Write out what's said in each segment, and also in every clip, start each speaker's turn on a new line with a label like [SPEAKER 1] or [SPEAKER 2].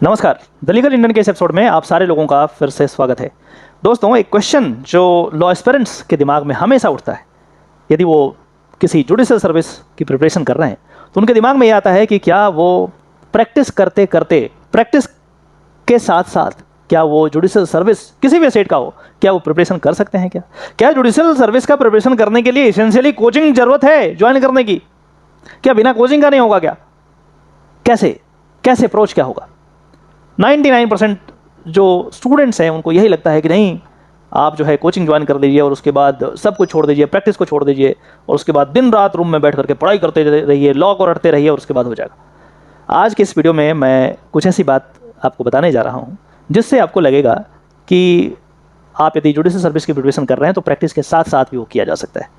[SPEAKER 1] नमस्कार, the legal Indian के इस एपिसोड में आप सारे लोगों का फिर से स्वागत है। दोस्तों, एक क्वेश्चन जो लॉ एस्पिरेंट्स के दिमाग में हमेशा उठता है, यदि वो किसी जुडिशियल सर्विस की प्रिपरेशन कर रहे हैं तो उनके दिमाग में ये आता है कि क्या वो प्रैक्टिस करते करते, प्रैक्टिस के साथ साथ क्या वो जुडिशियल सर्विस किसी भी स्टेट का हो, क्या वो प्रिपरेशन कर सकते हैं? क्या जुडिशियल सर्विस का प्रिपरेशन करने के लिए एसेंशियली कोचिंग जरूरत है ज्वाइन करने की? क्या बिना कोचिंग का नहीं होगा? क्या कैसे अप्रोच क्या होगा? 99% जो स्टूडेंट्स हैं उनको यही लगता है कि नहीं, आप जो है कोचिंग ज्वाइन कर लीजिए और उसके बाद सब कुछ छोड़ दीजिए, प्रैक्टिस को छोड़ दीजिए और उसके बाद दिन रात रूम में बैठ करके पढ़ाई करते रहिए, लॉ को रटते रहिए और उसके बाद हो जाएगा। आज के इस वीडियो में मैं कुछ ऐसी बात आपको बताने जा रहा हूँ जिससे आपको लगेगा कि आप यदि जुडिशियल सर्विस की प्रिपरेशन कर रहे हैं तो प्रैक्टिस के साथ साथ भी वो किया जा सकता है।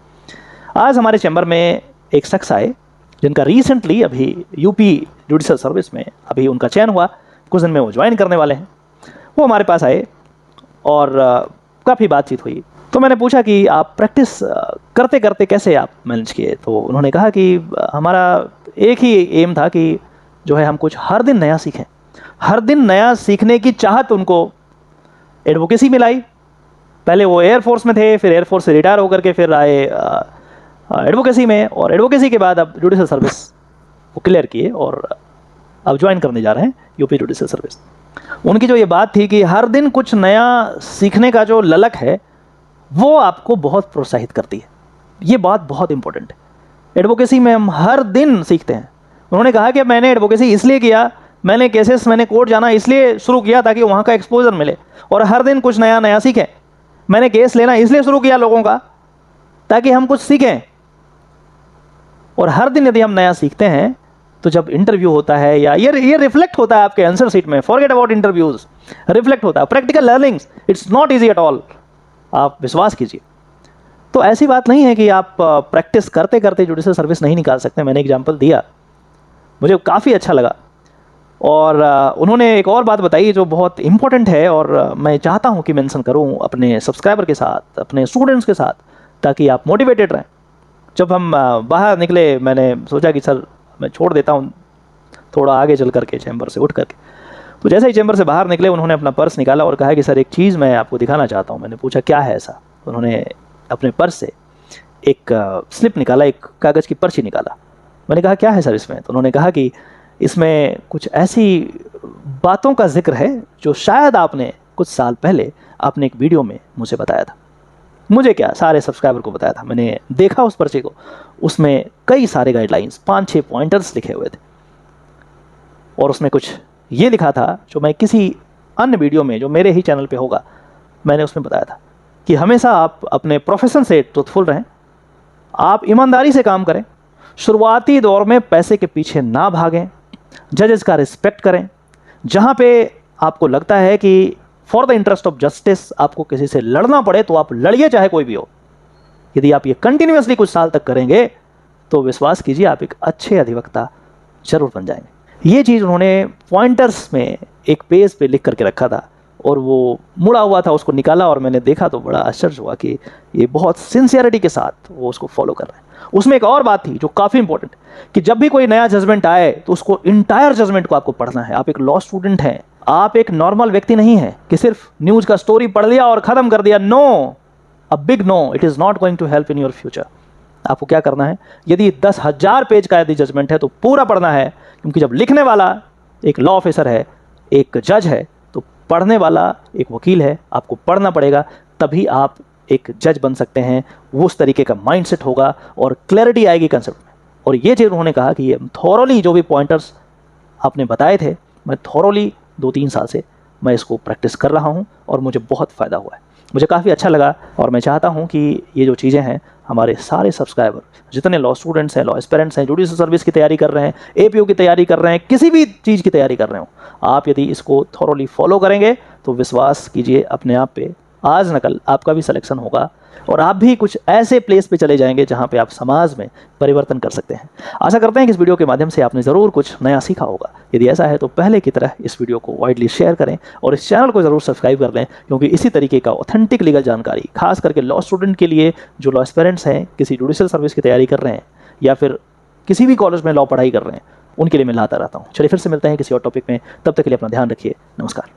[SPEAKER 1] आज हमारे चैम्बर में एक शख्स आए जिनका रिसेंटली अभी यूपी जुडिशियल सर्विस में अभी उनका चयन हुआ, कुछ दिन में वो ज्वाइन करने वाले हैं। वो हमारे पास आए और काफ़ी बातचीत हुई। तो मैंने पूछा कि आप प्रैक्टिस करते करते कैसे आप मैनेज किए? तो उन्होंने कहा कि हमारा एक ही एम था कि जो है हम कुछ हर दिन नया सीखें। हर दिन नया सीखने की चाहत उनको एडवोकेसी में लाई। पहले वो एयरफोर्स में थे, फिर एयरफोर्स से रिटायर होकर के फिर आए एडवोकेसी में, और एडवोकेसी के बाद अब जुडिशियल सर्विस वो क्लियर किए और अब ज्वाइन करने जा रहे हैं यूपी जुडिशियल सर्विस। उनकी जो ये बात थी कि हर दिन कुछ नया सीखने का जो ललक है वो आपको बहुत प्रोत्साहित करती है। ये बात बहुत इंपॉर्टेंट है। एडवोकेसी में हम हर दिन सीखते हैं। उन्होंने कहा कि मैंने एडवोकेसी इसलिए किया, मैंने केसेस, मैंने कोर्ट जाना इसलिए शुरू किया ताकि वहाँ का एक्सपोजर मिले और हर दिन कुछ नया नया सीखें। मैंने केस लेना इसलिए शुरू किया लोगों का ताकि हम कुछ सीखें। और हर दिन यदि हम नया सीखते हैं तो जब इंटरव्यू होता है या ये रिफ्लेक्ट होता है आपके आंसर शीट में, फॉरगेट अबाउट इंटरव्यूज, रिफ्लेक्ट होता है। Practical learnings, it's not easy at all, आप विश्वास कीजिए। तो ऐसी बात नहीं है कि आप प्रैक्टिस करते करते जुडिशियल सर्विस नहीं निकाल सकते। मैंने एग्जांपल दिया, मुझे काफ़ी अच्छा लगा। और उन्होंने एक और बात बताई जो बहुत इंपॉर्टेंट है और मैं चाहता हूँ कि मेंशन करूँ अपने सब्सक्राइबर के साथ, अपने स्टूडेंट्स के साथ, ताकि आप मोटिवेटेड रहें। जब हम बाहर निकले, मैंने सोचा कि सर मैं छोड़ देता हूँ थोड़ा आगे चल करके चैम्बर से उठ करके। तो जैसे ही चैम्बर से बाहर निकले उन्होंने अपना पर्स निकाला और कहा कि सर एक चीज़ मैं आपको दिखाना चाहता हूँ। मैंने पूछा क्या है ऐसा? उन्होंने अपने पर्स से एक स्लिप निकाला, एक कागज़ की पर्ची निकाला। मैंने कहा क्या है सर इसमें? तो उन्होंने कहा कि इसमें कुछ ऐसी बातों का जिक्र है जो शायद आपने कुछ साल पहले आपने एक वीडियो में मुझे बताया था। मुझे क्या, सारे सब्सक्राइबर को बताया था। मैंने देखा उस पर्चे को, उसमें कई सारे गाइडलाइंस, 5-6 पॉइंटर्स लिखे हुए थे और उसमें कुछ ये लिखा था जो मैं किसी अन्य वीडियो में जो मेरे ही चैनल पे होगा, मैंने उसमें बताया था कि हमेशा आप अपने प्रोफेशन से ट्रुथफुल रहें, आप ईमानदारी से काम करें, शुरुआती दौर में पैसे के पीछे ना भागें, जजेस का रिस्पेक्ट करें। जहाँ पे आपको लगता है कि for the interest of justice आपको किसी से लड़ना पड़े तो आप लड़िए, चाहे कोई भी हो। यदि आप ये कंटिन्यूअसली कुछ साल तक करेंगे तो विश्वास कीजिए आप एक अच्छे अधिवक्ता जरूर बन जाएंगे। ये चीज़ उन्होंने पॉइंटर्स में एक पेज पे लिख करके रखा था और वो मुड़ा हुआ था, उसको निकाला और मैंने देखा तो बड़ा आश्चर्य हुआ कि ये बहुत सिंसियरिटी के साथ वो उसको फॉलो कर रहे हैं। उसमें एक और बात थी जो काफ़ी इंपॉर्टेंट, कि जब भी कोई नया जजमेंट आए तो उसको इंटायर जजमेंट को आपको पढ़ना है। आप एक लॉ स्टूडेंट हैं, आप एक नॉर्मल व्यक्ति नहीं है कि सिर्फ न्यूज़ का स्टोरी पढ़ लिया और ख़त्म कर दिया। No, a big no, it is not going to help in your future. आपको क्या करना है, यदि 10,000 पेज का यदि जजमेंट है तो पूरा पढ़ना है, क्योंकि जब लिखने वाला एक लॉ ऑफिसर है, एक जज है, तो पढ़ने वाला एक वकील है। आपको पढ़ना पड़ेगा, तभी आप एक जज बन सकते हैं। वो उस तरीके का माइंडसेट होगा और क्लैरिटी आएगी कंसेप्ट में। और ये चीज़ उन्होंने कहा कि ये थॉरोली जो भी पॉइंटर्स आपने बताए थे, मैं थॉरोली 2-3 साल से मैं इसको प्रैक्टिस कर रहा हूँ और मुझे बहुत फ़ायदा हुआ है। मुझे काफ़ी अच्छा लगा और मैं चाहता हूँ कि ये जो चीज़ें हैं, हमारे सारे सब्सक्राइबर, जितने लॉ स्टूडेंट्स हैं, लॉ एस्पिरेंट्स हैं, जुडिशियल सर्विस की तैयारी कर रहे हैं, एपीओ की तैयारी कर रहे हैं, किसी भी चीज़ की तैयारी कर रहे हो, आप यदि इसको थॉरोली फॉलो करेंगे तो विश्वास कीजिए अपने आप पे आज न कल आपका भी सिलेक्शन होगा और आप भी कुछ ऐसे प्लेस पे चले जाएंगे जहाँ पे आप समाज में परिवर्तन कर सकते हैं। आशा करते हैं कि इस वीडियो के माध्यम से आपने ज़रूर कुछ नया सीखा होगा। यदि ऐसा है तो पहले की तरह इस वीडियो को वाइडली शेयर करें और इस चैनल को ज़रूर सब्सक्राइब कर लें, क्योंकि इसी तरीके का ऑथेंटिक लीगल जानकारी खास करके लॉ स्टूडेंट के लिए, जो लॉ एस्पिरेंट्स हैं, किसी जुडिशियल सर्विस की तैयारी कर रहे हैं या फिर किसी भी कॉलेज में लॉ पढ़ाई कर रहे हैं, उनके लिए मैं लाता रहता हूँ। चलिए फिर से मिलते हैं किसी और टॉपिक में, तब तक के लिए अपना ध्यान रखिए। नमस्कार।